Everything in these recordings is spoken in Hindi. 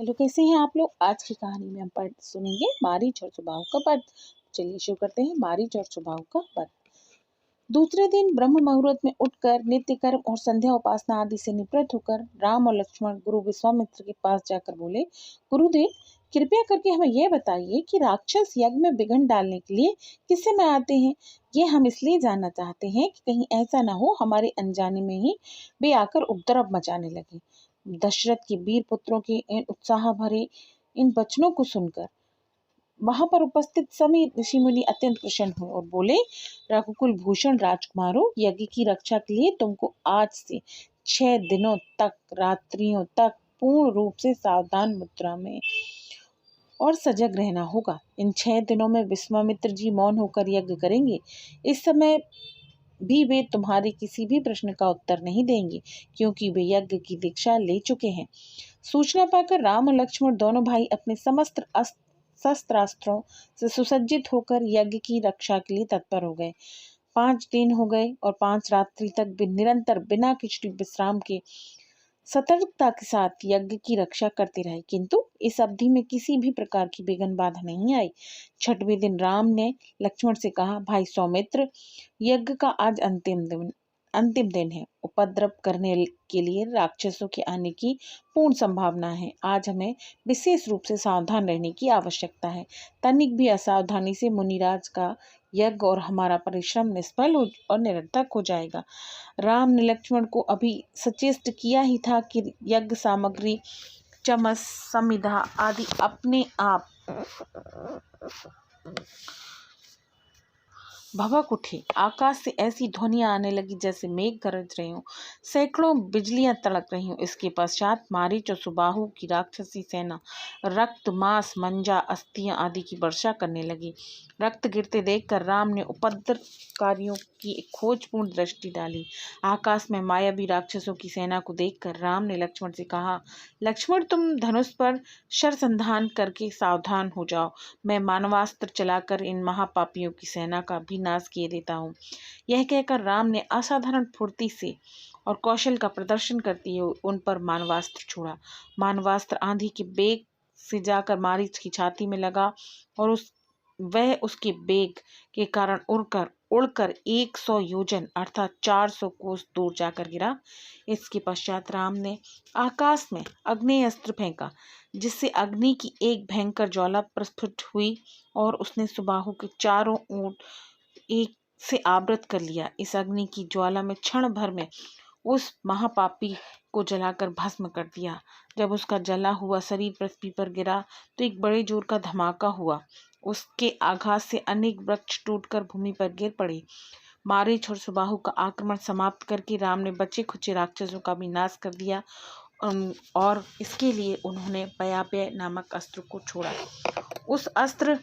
हेलो, कैसे हैं आप लोग। आज की कहानी में हम पढ़ सुनेंगे मारीच और सुबाहु का वध। चलिए शुरू करते हैं। मारीच और सुबाहु का वध। दूसरे दिन ब्रह्म मुहूर्त में उठकर नित्य कर्म और संध्या उपासना आदि से निवृत्त होकर राम और लक्ष्मण गुरु विश्वामित्र के पास जाकर बोले, गुरुदेव, कृपया करके हमें यह बताइए कि राक्षस यज्ञ में विघ्न डालने के लिए किस समय आते हैं। ये हम इसलिए जानना चाहते हैं कि कहीं ऐसा ना हो हमारे अनजाने में ही वे आकर उपद्रव मचाने लगे। दशरथ के वीर पुत्रों के इन उत्साह भरे इन वचनों को सुनकर वहां पर उपस्थित सभी ऋषि मुनि अत्यंत प्रसन्न हुए और बोले, रघुकुल भूषण राजकुमारों, यज्ञ की रक्षा के लिए तुमको आज से 6 दिनों तक रात्रियों तक पूर्ण रूप से सावधान मुद्रा में और सजग रहना होगा। इन 6 दिनों में विश्वामित्र जी मौन होकर यज्ञ करेंगे। इस समय भी वे तुम्हारे किसी भी प्रश्न का उत्तर नहीं देंगे, क्योंकि वे यज्ञ की दीक्षा ले चुके हैं। सूचना पाकर राम और लक्ष्मण दोनों भाई अपने समस्त शस्त्रास्त्रों से सुसज्जित होकर यज्ञ की रक्षा के लिए तत्पर हो गए। 5 दिन हो गए और 5 रात्रि तक वे निरंतर बिना किसी विश्राम के सतर्कता के साथ यज्ञ की रक्षा करते रहे, किंतु इस अवधि में किसी भी प्रकार की विघ्न बाधा नहीं आई। 6वें दिन राम ने लक्ष्मण से कहा, भाई सौमित्र, यज्ञ का आज अंतिम दिन है। उपद्रव करने के लिए राक्षसों के आने की पूर्ण संभावना है। आज हमें विशेष रूप से सावधान रहने की आवश्यकता है। तनिक भी असावधानी से मुनिराज का यज्ञ और हमारा परिश्रम निष्फल और निरर्थक हो जाएगा। राम ने लक्ष्मण को अभी सचेष्ट किया ही था कि यज्ञ सामग्री चमस समिधा आदि अपने आप भभक उठे। आकाश से ऐसी ध्वनियां आने लगी जैसे मेघ गरज रहे हों, सैकड़ों बिजलियां तड़क रही हों। इसके पश्चात मारीच और सुबाहु की राक्षसी सेना रक्त, मांस, मंजा, अस्थियां आदि की वर्षा करने लगी। रक्त गिरते देखकर राम ने उपद्रवकारियों की एक खोजपूर्ण दृष्टि डाली। आकाश में मायावी राक्षसों की सेना को देखकर राम ने लक्ष्मण से कहा, लक्ष्मण, तुम धनुष पर शरसंधान करके सावधान हो जाओ। मैं मानवास्त्र चलाकर इन महापापियों की सेना का भी नाश किए देता हूँ। यह कहकर राम ने असाधारण फुर्ती से और कौशल का प्रदर्शन करते हुए उन पर मानवास्त्र छोड़ा। मानवास्त्र आंधी के बेग से जाकर मारीच की छाती में लगा और वह उसके बेग के कारण उड़कर 100 योजन अर्थात 400 कोस दूर जाकर गिरा। इसके पश्चात राम ने आकाश में अग्नि अस्त्र फेंका, जिससे अग्नि की एक भयंकर ज्वाला प्रस्फुट हुई और उसने सुबाहु के चारों ओर एक से आवृत कर लिया। इस अग्नि की ज्वाला में क्षण भर में उस महापापी को जलाकर भस्म कर दिया। जब उसका जला हुआ शरीर पृथ्वी पर गिरा तो एक बड़े जोर का धमाका हुआ। उसके आघात से अनेक वृक्ष टूटकर भूमि पर गिर पड़े। मारीच और सुबाहु का आक्रमण समाप्त करके राम ने बचे खुचे राक्षसों का भी नाश कर दिया और इसके लिए उन्होंने पयापय नामक अस्त्र को छोड़ा। उस अस्त्र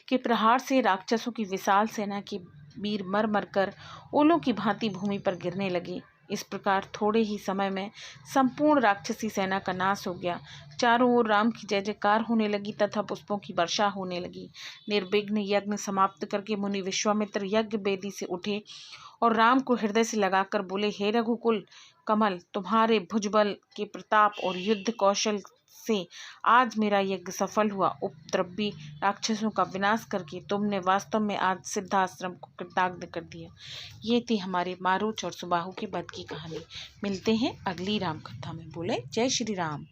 के प्रहार से राक्षसों की विशाल सेना के वीर मर मर कर ओलों की भांति भूमि पर गिरने लगे। इस प्रकार थोड़े ही समय में संपूर्ण राक्षसी सेना का नाश हो गया। चारों ओर राम की जय जयकार होने लगी तथा पुष्पों की वर्षा होने लगी। निर्विघ्न यज्ञ समाप्त करके मुनि विश्वामित्र यज्ञ वेदी से उठे और राम को हृदय से लगाकर बोले, हे रघुकुल कमल, तुम्हारे भुजबल के प्रताप और युद्ध कौशल से आज मेरा यज्ञ सफल हुआ। उपद्रवी राक्षसों का विनाश करके तुमने वास्तव में आज सिद्धाश्रम को कृतज्ञ कर दिया। ये थी हमारे मारीच और सुबाहु के वध की कहानी। मिलते हैं अगली राम कथा में। बोले जय श्री राम।